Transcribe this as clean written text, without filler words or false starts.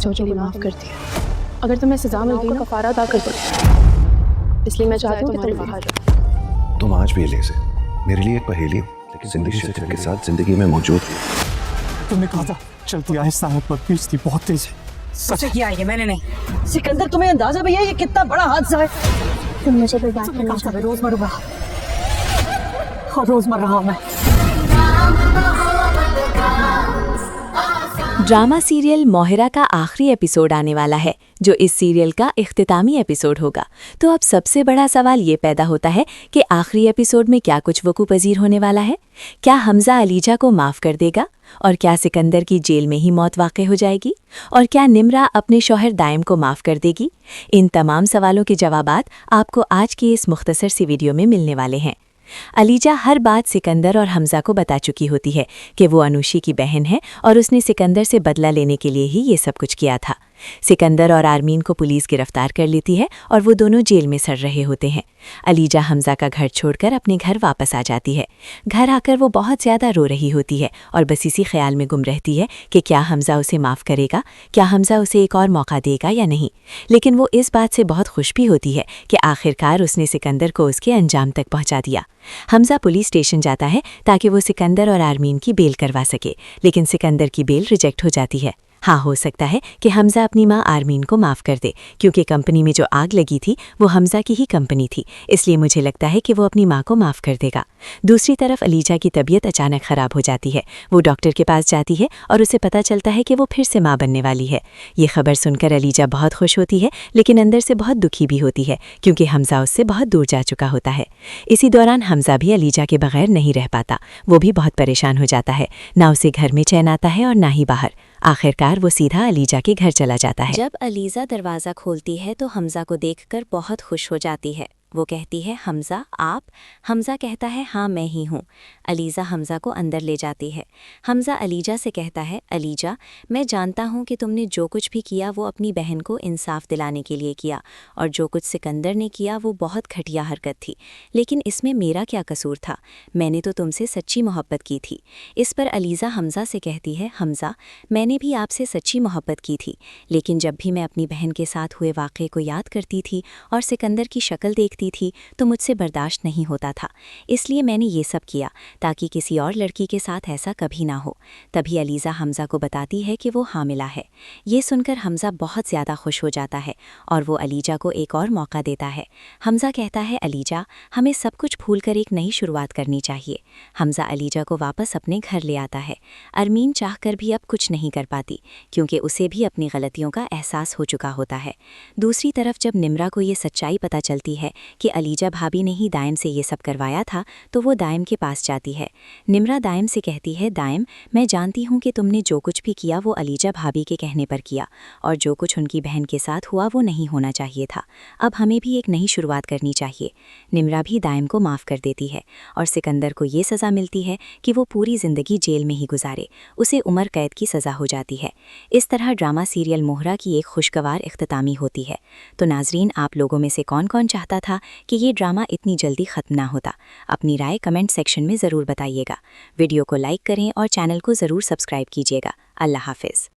بچوں کے لیے معاف کر دیا. اگر تمہیں سزا مل گئی نا کفارہ ادا کر دو. اس لیے میں چاہتی ہوں کہ تم باہر جاؤ. تم آج بھی ایلیزا میرے لیے ایک پہیلی ہو، لیکن زندگی شکل کے ساتھ زندگی میں موجود ہو. تم نے کہا تھا چلتی آہستہ ہے پر تیز تھی، بہت تیز ہے. سچ کیا ہے یہ میں نے نہیں. سکندر تمہیں اندازہ بھی ہے یہ کتنا بڑا حادثہ ہے؟ تم مجھے برباد کرنا چاہتے ہو. روز مروں گا اور روز مر رہا ہوں میں. ڈرامہ سیریل ماہرہ کا آخری ایپیسوڈ آنے والا ہے جو اس سیریل کا اختتامی ایپیسوڈ ہوگا. تو اب سب سے بڑا سوال یہ پیدا ہوتا ہے کہ آخری ایپیسوڈ میں کیا کچھ وقوع پذیر ہونے والا ہے؟ کیا حمزہ علیجہ کو معاف کر دے گا؟ اور کیا سکندر کی جیل میں ہی موت واقع ہو جائے گی؟ اور کیا نمرہ اپنے شوہر دائم کو معاف کر دے گی؟ ان تمام سوالوں کے جوابات آپ کو آج کی اس مختصر سی ویڈیو میں ملنے والے ہیں. علیجہ ہر بات سکندر اور حمزہ کو بتا چکی ہوتی ہے کہ وہ انوشی کی بہن ہے اور اس نے سکندر سے بدلہ لینے کے لیے ہی یہ سب کچھ کیا تھا. سکندر اور آرمین کو پولیس گرفتار کر لیتی ہے اور وہ دونوں جیل میں سڑ رہے ہوتے ہیں. علیجہ حمزہ کا گھر چھوڑ کر اپنے گھر واپس آ جاتی ہے. گھر آ کر وہ بہت زیادہ رو رہی ہوتی ہے اور بس اسی خیال میں گم رہتی ہے کہ کیا حمزہ اسے معاف کرے گا، کیا حمزہ اسے ایک اور موقع دے گا یا نہیں. لیکن وہ اس بات سے بہت خوش بھی ہوتی ہے کہ آخرکار اس نے سکندر کو اس کے انجام تک پہنچا دیا. حمزہ پولیس اسٹیشن جاتا ہے تاکہ وہ سکندر اور آرمین کی بیل کروا سکے، لیکن سکندر کی بیل ریجیکٹ ہو جاتی ہے. ہاں، ہو سکتا ہے کہ حمزہ اپنی ماں آرمین کو معاف کر دے، کیونکہ کمپنی میں جو آگ لگی تھی وہ حمزہ کی ہی کمپنی تھی، اس لیے مجھے لگتا ہے کہ وہ اپنی ماں کو معاف کر دے گا. دوسری طرف علیجہ کی طبیعت اچانک خراب ہو جاتی ہے. وہ ڈاکٹر کے پاس جاتی ہے اور اسے پتہ چلتا ہے کہ وہ پھر سے ماں بننے والی ہے. یہ خبر سن کر علیجہ بہت خوش ہوتی ہے، لیکن اندر سے بہت دکھی بھی ہوتی ہے کیونکہ حمزہ اس سے بہت دور جا چکا ہوتا ہے. اسی دوران حمزہ بھی علیجہ کے بغیر نہیں رہ پاتا. وہ بھی بہت پریشان ہو جاتا ہے، نہ اسے گھر میں چین آتا ہے اور نہ ہی باہر. آخرکار وہ سیدھا علیجہ کے گھر چلا جاتا ہے. جب علیزہ دروازہ کھولتی ہے تو حمزہ کو دیکھ کر بہت خوش ہو جاتی ہے. وہ کہتی ہے حمزہ آپ؟ حمزہ کہتا ہے ہاں میں ہی ہوں. علیزہ حمزہ کو اندر لے جاتی ہے. حمزہ علیجہ سے کہتا ہے علیجہ میں جانتا ہوں کہ تم نے جو کچھ بھی کیا وہ اپنی بہن کو انصاف دلانے کے لیے کیا، اور جو کچھ سکندر نے کیا وہ بہت گھٹیا حرکت تھی، لیکن اس میں میرا کیا قصور تھا؟ میں نے تو تم سے سچی محبت کی تھی. اس پر علیزہ حمزہ سے کہتی ہے حمزہ میں نے بھی آپ سے سچی محبت کی تھی، لیکن جب بھی میں اپنی بہن کے ساتھ ہوئے واقعے کو یاد کرتی تھی اور سکندر کی شکل دیکھتی تھی تو مجھ سے برداشت نہیں ہوتا تھا، اس لیے میں نے یہ سب کیا تاکہ کسی اور لڑکی کے ساتھ ایسا کبھی نہ ہو. تبھی علیزہ حمزہ کو بتاتی ہے کہ وہ حاملہ ہے. یہ سن کر حمزہ بہت زیادہ خوش ہو جاتا ہے اور وہ علیجہ کو ایک اور موقع دیتا ہے. حمزہ کہتا ہے علیجہ ہمیں سب کچھ بھول کر ایک نئی شروعات کرنی چاہیے. حمزہ علیجہ کو واپس اپنے گھر لے آتا ہے. آرمین چاہ کر بھی اب کچھ نہیں کر پاتی کیونکہ اسے بھی اپنی غلطیوں کا احساس ہو چکا ہوتا ہے. دوسری طرف جب نمرہ کو یہ سچائی پتہ چلتی ہے کہ علیجہ بھابی نے ہی دائم سے یہ سب کروایا تھا تو وہ دائم کے پاس جاتی ہے. نمرہ دائم سے کہتی ہے دائم میں جانتی ہوں کہ تم نے جو کچھ بھی کیا وہ علیجہ بھابی کے کہنے پر کیا، اور جو کچھ ان کی بہن کے ساتھ ہوا وہ نہیں ہونا چاہیے تھا. اب ہمیں بھی ایک نئی شروعات کرنی چاہیے. نمرہ بھی دائم کو معاف کر دیتی ہے اور سکندر کو یہ سزا ملتی ہے کہ وہ پوری زندگی جیل میں ہی گزارے. اسے عمر قید کی سزا ہو جاتی ہے. اس طرح ڈرامہ سیریل ماہرہ کی ایک خوشگوار اختتامی ہوتی ہے. تو ناظرین آپ لوگوں میں سے کون کون چاہتا تھا کہ یہ ڈرامہ اتنی جلدی ختم نہ ہوتا؟ اپنی رائے کمنٹ سیکشن میں ضرور بتائیے گا. ویڈیو کو لائک کریں اور چینل کو ضرور سبسکرائب کیجیے گا. اللہ حافظ.